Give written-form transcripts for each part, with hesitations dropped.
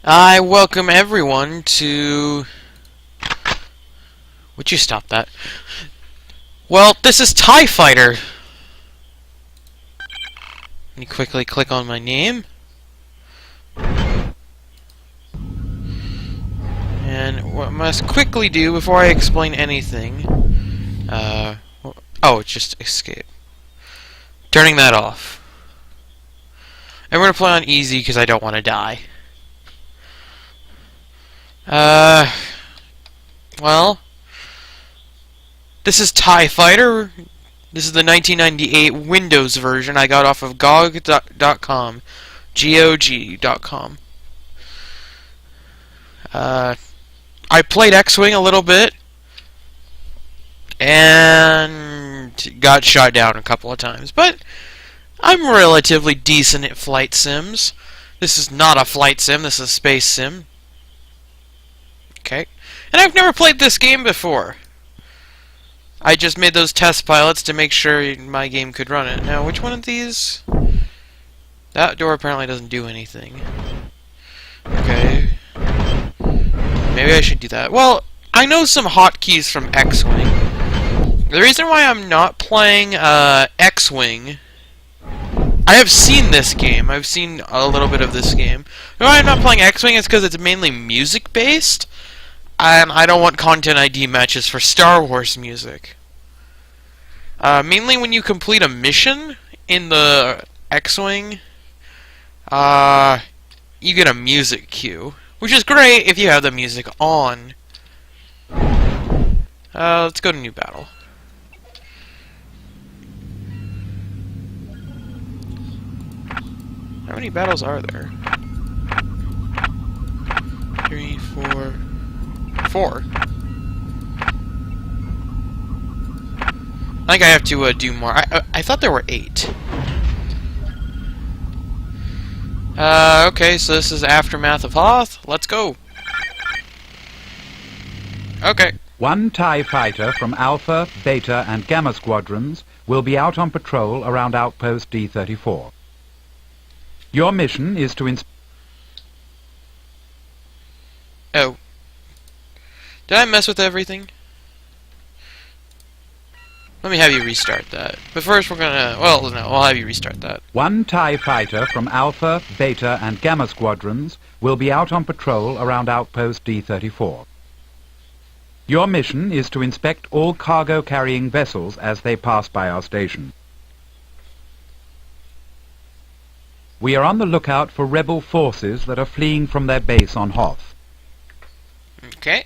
I welcome everyone to... Would you stop that? Well, this is TIE Fighter. Let me quickly click on my name. And what I must quickly do before I explain anything... oh, it's just escape. Turning that off. And we're going to play on easy because I don't want to die. Well, this is TIE Fighter. This is the 1998 Windows version I got off of GOG.com. GOG.com. I played X-Wing a little bit, and got shot down a couple of times, but I'm relatively decent at flight sims. This is not a flight sim, this is a space sim. Okay. And I've never played this game before. I just made those test pilots to make sure my game could run it. Now, which one of these? That door apparently doesn't do anything. Okay. Maybe I should do that. Well, I know some hotkeys from X-Wing. The reason why I'm not playing X-Wing... I have seen this game. I've seen a little bit of this game. The reason why I'm not playing X-Wing is because it's mainly music-based. And I don't want Content ID matches for Star Wars music. Mainly when you complete a mission in the X-Wing, you get a music cue, which is great if you have the music on. Let's go to new battle. How many battles are there? 3, 4... 4. I think I have to do more. I thought there were 8. Okay, so this is Aftermath of Hoth. Let's go. Okay. One TIE fighter from Alpha, Beta, and Gamma squadrons will be out on patrol around Outpost D-34. Your mission is to Oh. Did I mess with everything? Let me have you restart that. But first we're gonna... Well, no, I'll have you restart that. One TIE fighter from Alpha, Beta, and Gamma squadrons will be out on patrol around Outpost D-34. Your mission is to inspect all cargo-carrying vessels as they pass by our station. We are on the lookout for rebel forces that are fleeing from their base on Hoth. Okay.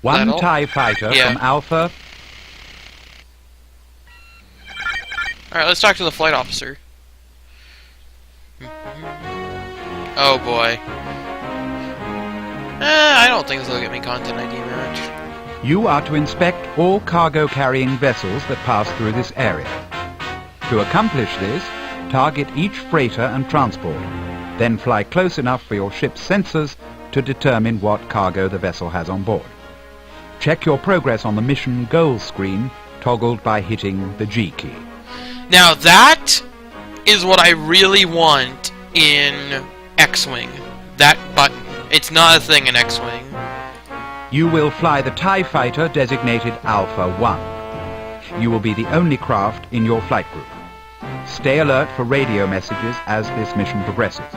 One TIE fighter from Alpha... Alright, let's talk to the flight officer. Oh boy. I don't think this will get me Content ID match. You are to inspect all cargo-carrying vessels that pass through this area. To accomplish this, target each freighter and transport, then fly close enough for your ship's sensors to determine what cargo the vessel has on board. Check your progress on the mission goals screen, toggled by hitting the G key. Now that is what I really want in X-Wing. That button. It's not a thing in X-Wing. You will fly the TIE fighter designated Alpha 1. You will be the only craft in your flight group. Stay alert for radio messages as this mission progresses.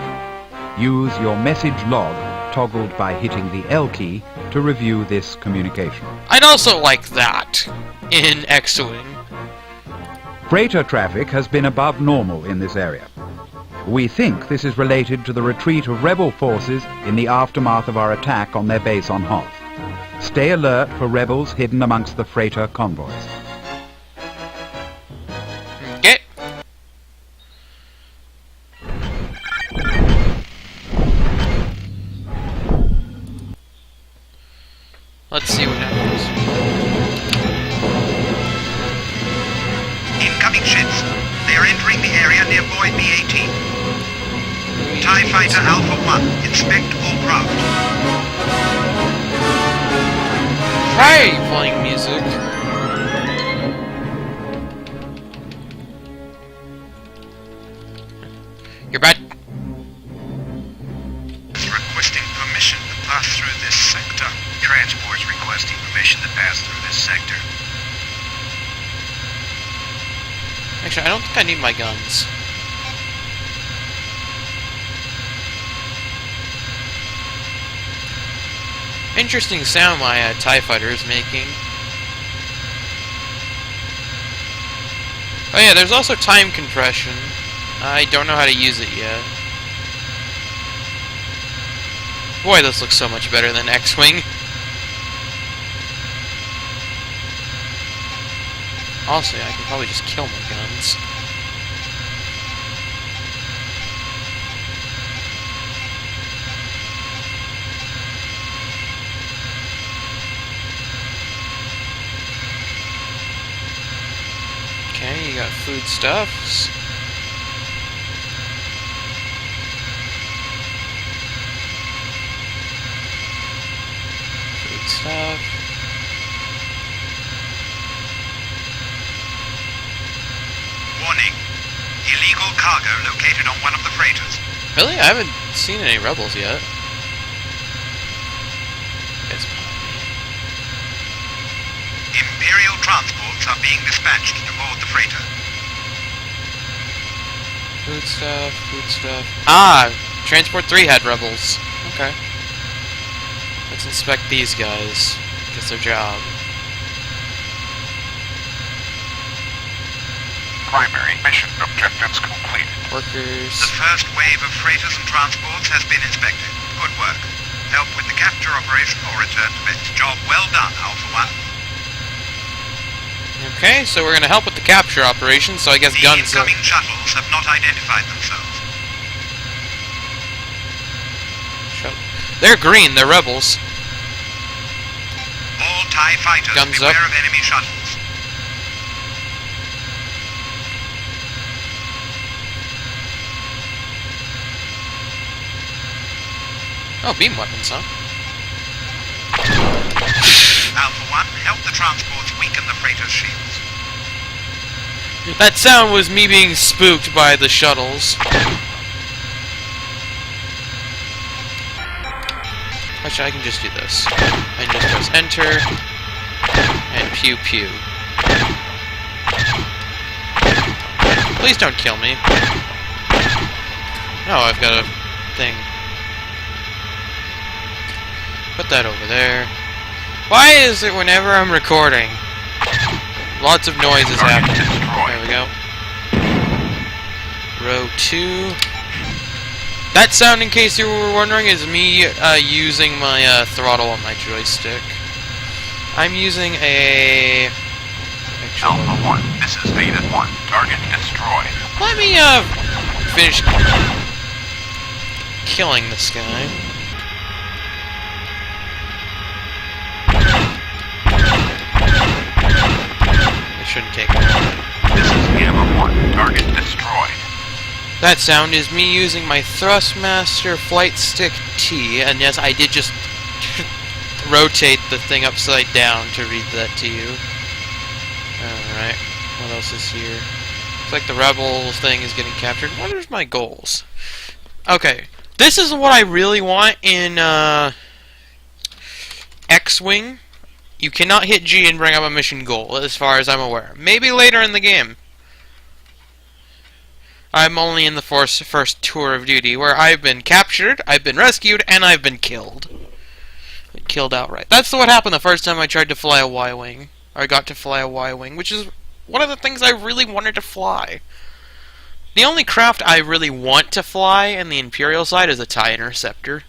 Use your message log, toggled by hitting the L key, to review this communication. I'd also like that in X-Wing. Freighter traffic has been above normal in this area. We think this is related to the retreat of rebel forces in the aftermath of our attack on their base on Hoth. Stay alert for rebels hidden amongst the freighter convoys. Okay. Let's see what happens. Incoming ships. They are entering the area near Void B-18. TIE Fighter Alpha 1, inspect all craft. Hey, playing music. You're bad. Actually, I don't think I need my guns. Interesting sound my TIE fighter is making. Oh yeah, there's also time compression. I don't know how to use it yet. Boy, this looks so much better than X-Wing. Also, I can probably just kill my guns. Okay, you got foodstuffs. Foodstuff. Warning. Illegal cargo located on one of the freighters. Really? I haven't seen any rebels yet. It's Imperial transports are being dispatched to board the freighter. foodstuff, foodstuff. Ah! Transport 3 had rebels. Okay. Let's inspect these guys. Guess their job. Primary mission objectives completed. Workers. The first wave of freighters and transports has been inspected. Good work. Help with the capture operation or return to base. Job well done, Alpha 1. Okay, so we're gonna help with the capture operation, so I guess The guns are... incoming shuttles have not identified themselves. They're green, they're rebels. All TIE fighters Guns beware up. of enemy shuttles. Oh, beam weapons, huh? Alpha 1, help the transports weaken the freighter's shields. That sound was me being spooked by the shuttles. Actually, I can just do this. I can just press enter, and pew pew. Please don't kill me. Oh, I've got a thing. Put that over there. Why is it whenever I'm recording, lots of noise is happening? There we go. Row 2. That sound, in case you were wondering, is me using my throttle on my joystick. I'm using a... Alpha 1, this is Beta 1. Target destroyed. Let me finish killing this guy. Shouldn't take it. This is Gamma 1. Target destroyed. That sound is me using my Thrustmaster Flight Stick T, and yes, I did just rotate the thing upside down to read that to you. Alright, what else is here? Looks like the Rebel thing is getting captured. What are my goals? Okay, this is what I really want in X-Wing. You cannot hit G and bring up a mission goal, as far as I'm aware. Maybe later in the game. I'm only in the first tour of duty, where I've been captured, I've been rescued, and I've been killed. Killed outright. That's what happened the first time I tried to fly a Y-Wing. Or I got to fly a Y-Wing, which is one of the things I really wanted to fly. The only craft I really want to fly in the Imperial side is a TIE Interceptor.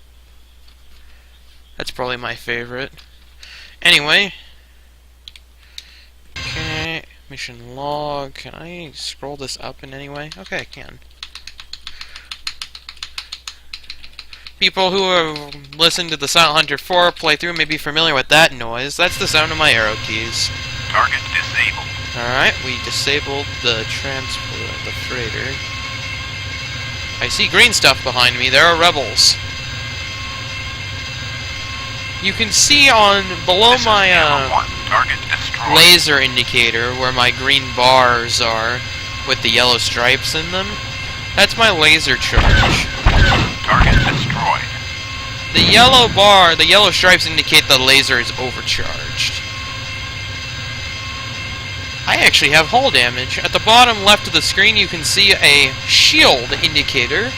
That's probably my favorite. Anyway. Okay. Mission log. Can I scroll this up in any way? Okay, I can. People who have listened to the Silent Hunter 4 playthrough may be familiar with that noise. That's the sound of my arrow keys. Target disabled. Alright, we disabled the transport, the freighter. I see green stuff behind me. There are rebels. You can see on below This is my Gamma 1. Target destroyed. laser indicator where my green bars are with the yellow stripes in them. That's my laser charge. Target destroyed. The yellow bar, the yellow stripes indicate the laser is overcharged. I actually have hull damage. At the bottom left of the screen, you can see a shield indicator.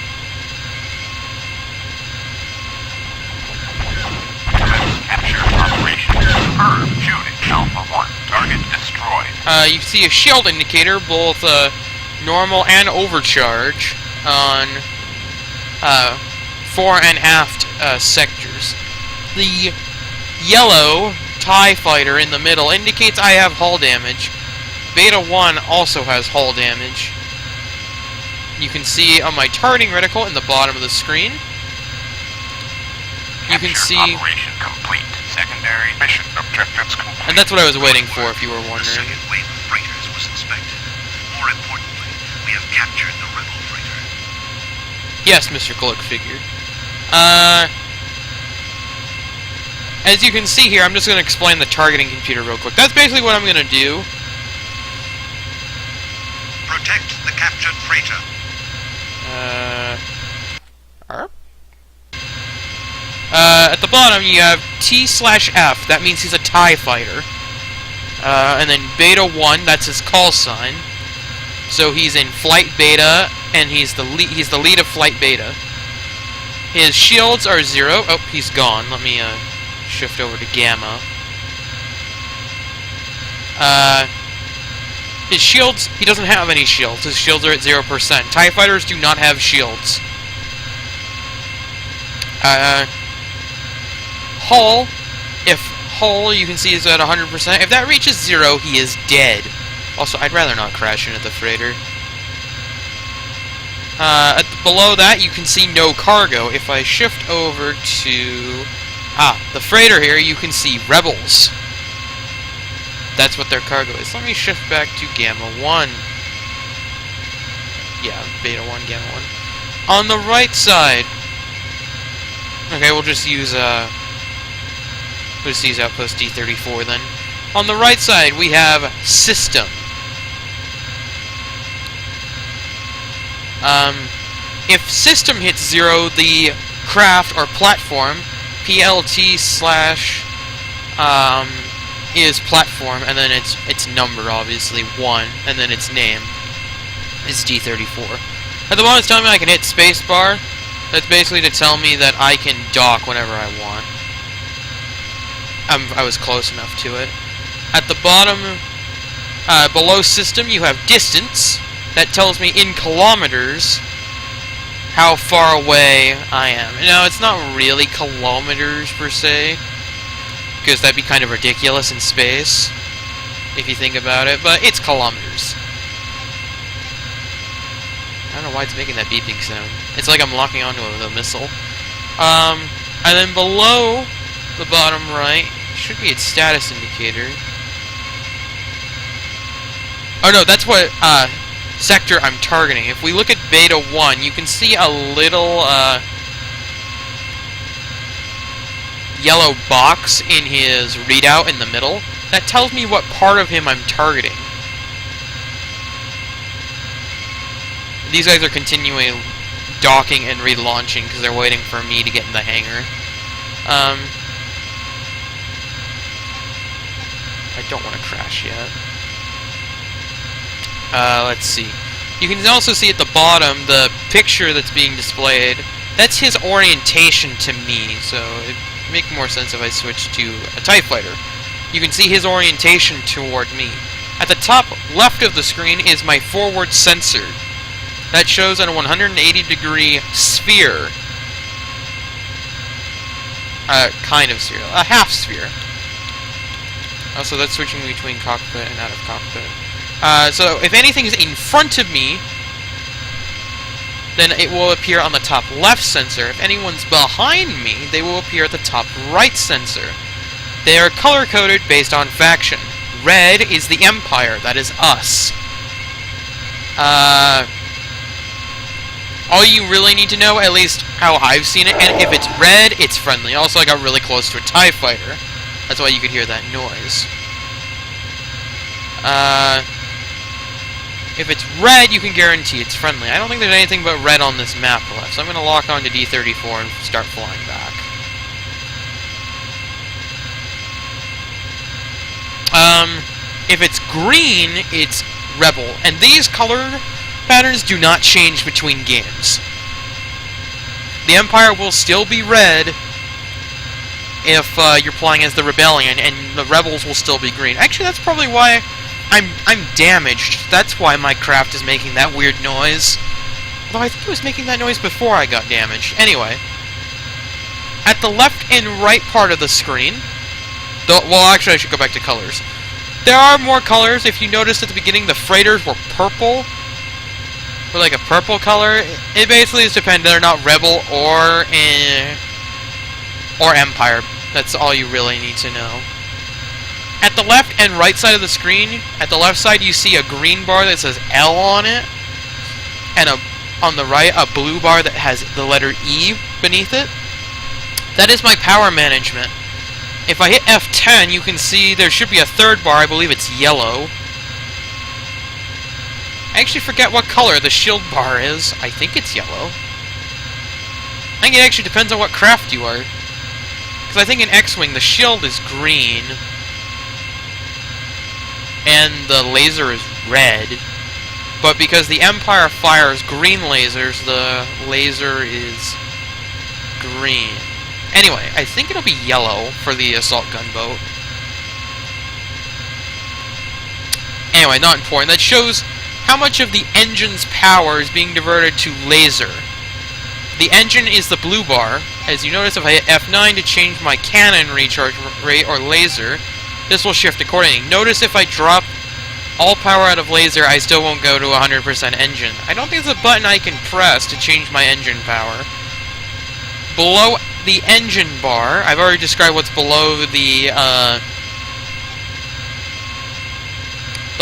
Capture operation. Confirmed. Shooting. Alpha 1. Target destroyed. You can see a shield indicator, both normal and overcharge, on fore and aft sectors. The yellow TIE fighter in the middle indicates I have hull damage. Beta 1 also has hull damage. You can see on my targeting reticle in the bottom of the screen. You can see... Operation complete. Secondary mission objectives complete. And that's what I was waiting for, if you were The wondering. second wave of freighters was inspected. More importantly, we have captured the rebel freighter. Yes, Mr. Cloak figured. As you can see here, I'm just going to explain the targeting computer real quick. That's basically what I'm going to do. Protect the captured freighter. At the bottom, you have T/F. That means he's a TIE fighter. And then Beta 1, that's his call sign. So he's in Flight Beta, and he's the lead of Flight Beta. His shields are 0. Oh, he's gone. Let me shift over to Gamma. His shields, he doesn't have any shields. His shields are at 0%. TIE fighters do not have shields. Hull, you can see is at 100%. If that reaches 0, he is dead. Also, I'd rather not crash into the freighter. Below that, you can see no cargo. If I shift over to... the freighter here, you can see rebels. That's what their cargo is. Let me shift back to Gamma 1. Yeah, Beta 1, Gamma 1. On the right side... Okay, we'll just use Outpost D34 then. On the right side, we have System. If System hits 0, the craft or platform, PLT slash, is platform, and then its number, obviously, 1, and then its name is D34. At the moment, it's telling me I can hit spacebar. That's basically to tell me that I can dock whenever I want. I was close enough to it. At the bottom, below System, you have Distance. That tells me in kilometers how far away I am. Now, it's not really kilometers per se, because that'd be kind of ridiculous in space, if you think about it, but it's kilometers. I don't know why it's making that beeping sound. It's like I'm locking onto a missile. And then below the bottom right should be its status indicator. Oh no, that's what sector I'm targeting. If we look at Beta 1, you can see a little yellow box in his readout in the middle. That tells me what part of him I'm targeting. These guys are continuing docking and relaunching because they're waiting for me to get in the hangar. I don't want to crash yet. Let's see. You can also see at the bottom the picture that's being displayed. That's his orientation to me, so it'd make more sense if I switched to a TIE fighter. You can see his orientation toward me. At the top left of the screen is my forward sensor. That shows a 180-degree sphere. Kind of sphere. A half sphere. Also, that's switching between cockpit and out of cockpit. So, if anything's in front of me, then it will appear on the top left sensor. If anyone's behind me, they will appear at the top right sensor. They are color-coded based on faction. Red is the Empire, that is us. All you really need to know, at least how I've seen it, and if it's red, it's friendly. Also, I got really close to a TIE fighter. That's why you could hear that noise. If it's red, you can guarantee it's friendly. I don't think there's anything but red on this map left, so I'm going to lock on to D34 and start flying back. If it's green, it's Rebel. And these color patterns do not change between games. The Empire will still be red if you're playing as the Rebellion, and the Rebels will still be green. Actually, that's probably why I'm damaged. That's why my craft is making that weird noise. Although I think it was making that noise before I got damaged. Anyway, at the left and right part of the screen, well, actually, I should go back to colors. There are more colors. If you noticed at the beginning, the freighters were purple. Or like a purple color. It basically is dependent. They're not Rebel or Empire. That's all you really need to know. At the left and right side of the screen, at the left side you see a green bar that says L on it, and on the right a blue bar that has the letter E beneath it. That is my power management. If I hit F10, you can see there should be a third bar. I believe it's yellow. I actually forget what color the shield bar is. I think it's yellow. I think it actually depends on what craft you are. Because I think in X-Wing the shield is green. And the laser is red. But because the Empire fires green lasers, the laser is green. Anyway, I think it'll be yellow for the assault gunboat. Anyway, not important. That shows how much of the engine's power is being diverted to laser. The engine is the blue bar. As you notice, if I hit F9 to change my cannon recharge rate or laser, this will shift accordingly. Notice if I drop all power out of laser, I still won't go to 100% engine. I don't think there's a button I can press to change my engine power. Below the engine bar, I've already described what's below the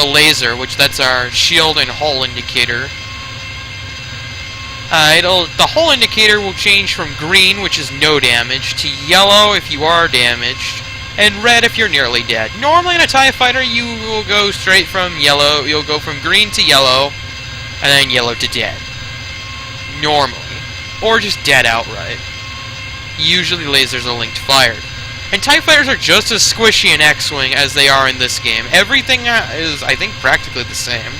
laser, which that's our shield and hull indicator. The hull indicator will change from green, which is no damage, to yellow if you are damaged, and red if you're nearly dead. Normally in a TIE fighter, you will go straight from yellow, you'll go from green to yellow, and then yellow to dead. Normally. Or just dead outright. Usually lasers are linked fired. And TIE fighters are just as squishy in X-Wing as they are in this game. Everything is, I think, practically the same.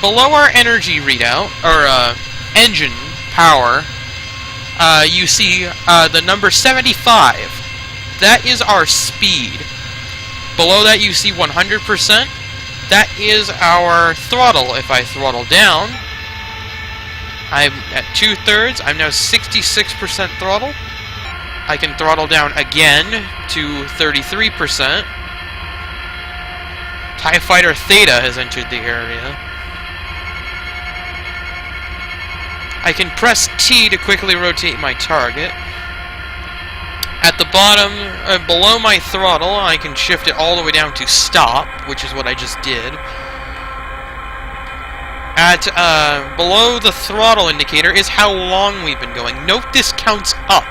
Below our energy readout, or engine power, you see the number 75. That is our speed. Below that you see 100%. That is our throttle. If I throttle down, I'm at 2/3. I'm now 66% throttle. I can throttle down again to 33%. TIE Fighter Theta has entered the area. I can press T to quickly rotate my target. At the bottom, below my throttle, I can shift it all the way down to stop, which is what I just did. At below the throttle indicator is how long we've been going. Note this counts up.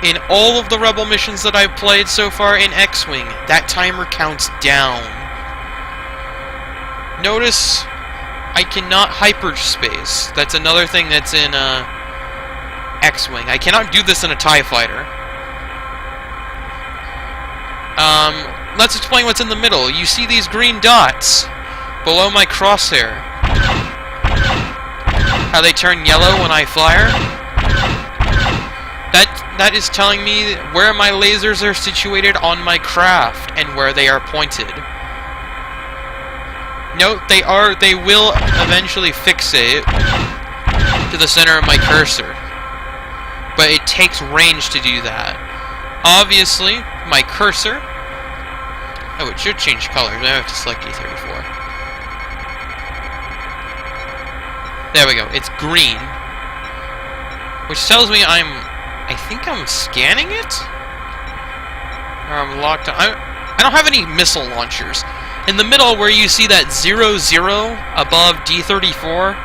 In all of the Rebel missions that I've played so far in X-Wing, that timer counts down. Notice I cannot hyperspace. That's another thing that's in X-Wing. I cannot do this in a TIE fighter. Let's explain what's in the middle. You see these green dots below my crosshair. How they turn yellow when I fire? That is telling me where my lasers are situated on my craft and where they are pointed. Note they will eventually fixate to the center of my cursor. But it takes range to do that. Obviously, my cursor... Oh, it should change colors. I have to select E34. There we go. It's green. Which tells me I think I'm scanning it? Or I'm locked on. I don't have any missile launchers. In the middle where you see that 0, 0 above D34,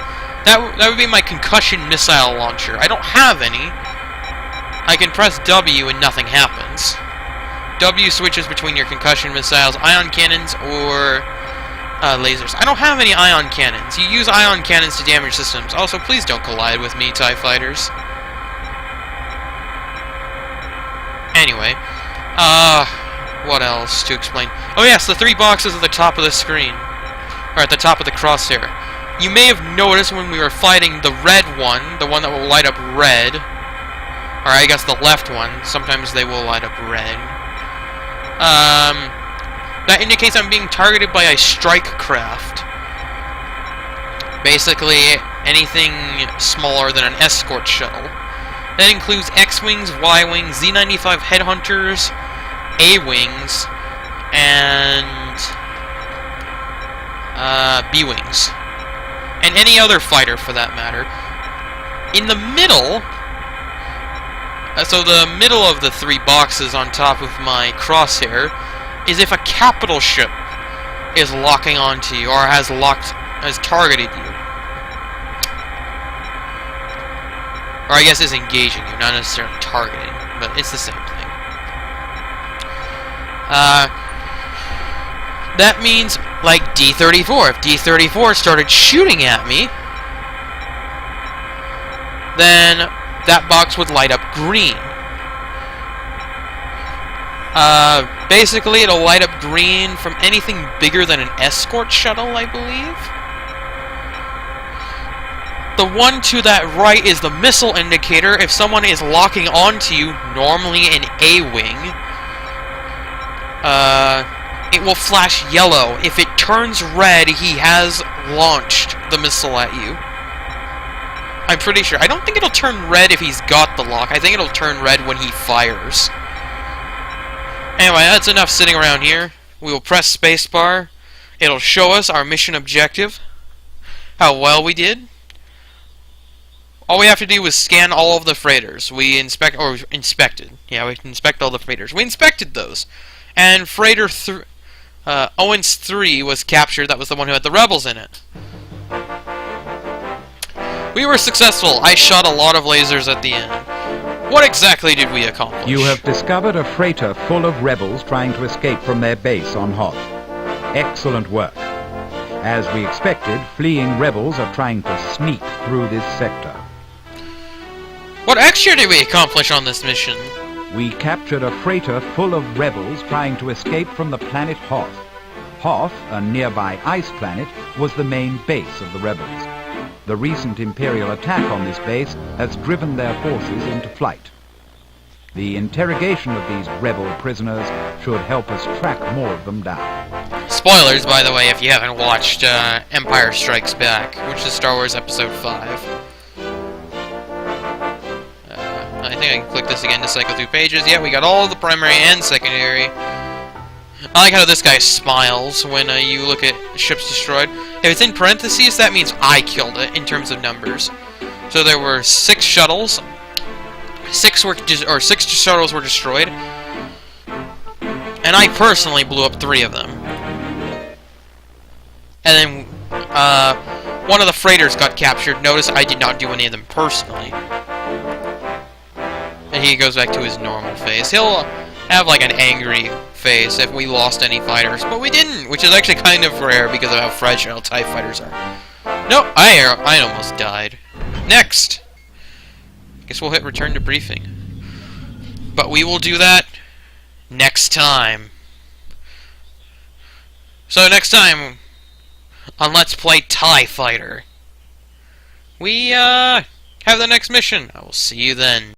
that would be my concussion missile launcher. I don't have any. I can press W and nothing happens. W switches between your concussion missiles, ion cannons, or lasers. I don't have any ion cannons. You use ion cannons to damage systems. Also, please don't collide with me, TIE fighters. Anyway, what else to explain? Oh yes, the 3 boxes at the top of the screen. Or at the top of the crosshair. You may have noticed when we were fighting the red one, the one that will light up red, or I guess the left one, sometimes they will light up red. That indicates I'm being targeted by a strike craft. Basically, anything smaller than an escort shuttle. That includes X-Wings, Y-Wings, Z-95 Headhunters, A-Wings, and B-Wings. And any other fighter, for that matter. In the middle, so the middle of the 3 boxes on top of my crosshair is if a capital ship is locking onto you, or has targeted you. Or I guess is engaging you, not necessarily targeting, but it's the same thing. That means, like D-34, if D-34 started shooting at me, then that box would light up green. Basically, it'll light up green from anything bigger than an escort shuttle, I believe. The one to that right is the missile indicator. If someone is locking onto you, normally an A-wing, it will flash yellow. If it turns red, he has launched the missile at you. I'm pretty sure. I don't think it'll turn red if he's got the lock. I think it'll turn red when he fires. Anyway, that's enough sitting around here. We will press spacebar. It'll show us our mission objective. How well we did. All we have to do is scan all of the freighters. We inspected. Yeah, we inspect all the freighters. We inspected those. And freighter Owens 3 was captured. That was the one who had the rebels in it. We were successful. I shot a lot of lasers at the end. What exactly did we accomplish? You have discovered a freighter full of rebels trying to escape from their base on Hoth. Excellent work. As we expected, fleeing rebels are trying to sneak through this sector. What extra did we accomplish on this mission? We captured a freighter full of rebels trying to escape from the planet Hoth. Hoth, a nearby ice planet, was the main base of the rebels. The recent Imperial attack on this base has driven their forces into flight. The interrogation of these rebel prisoners should help us track more of them down. Spoilers, by the way, if you haven't watched Empire Strikes Back, which is Star Wars Episode 5. I think I can click this again to cycle through pages. Yeah, we got all the primary and secondary. I like how this guy smiles when you look at ships destroyed. If it's in parentheses, that means I killed it in terms of numbers. So there were 6 shuttles. 6 shuttles were destroyed, and I personally blew up 3 of them. And then one of the freighters got captured. Notice I did not do any of them personally. And he goes back to his normal face. He'll have like an angry face if we lost any fighters, but we didn't, which is actually kind of rare because of how fragile TIE fighters are. No, I almost died. Next! Guess we'll hit return to briefing. But we will do that next time. So next time on Let's Play TIE Fighter, we have the next mission. I will see you then.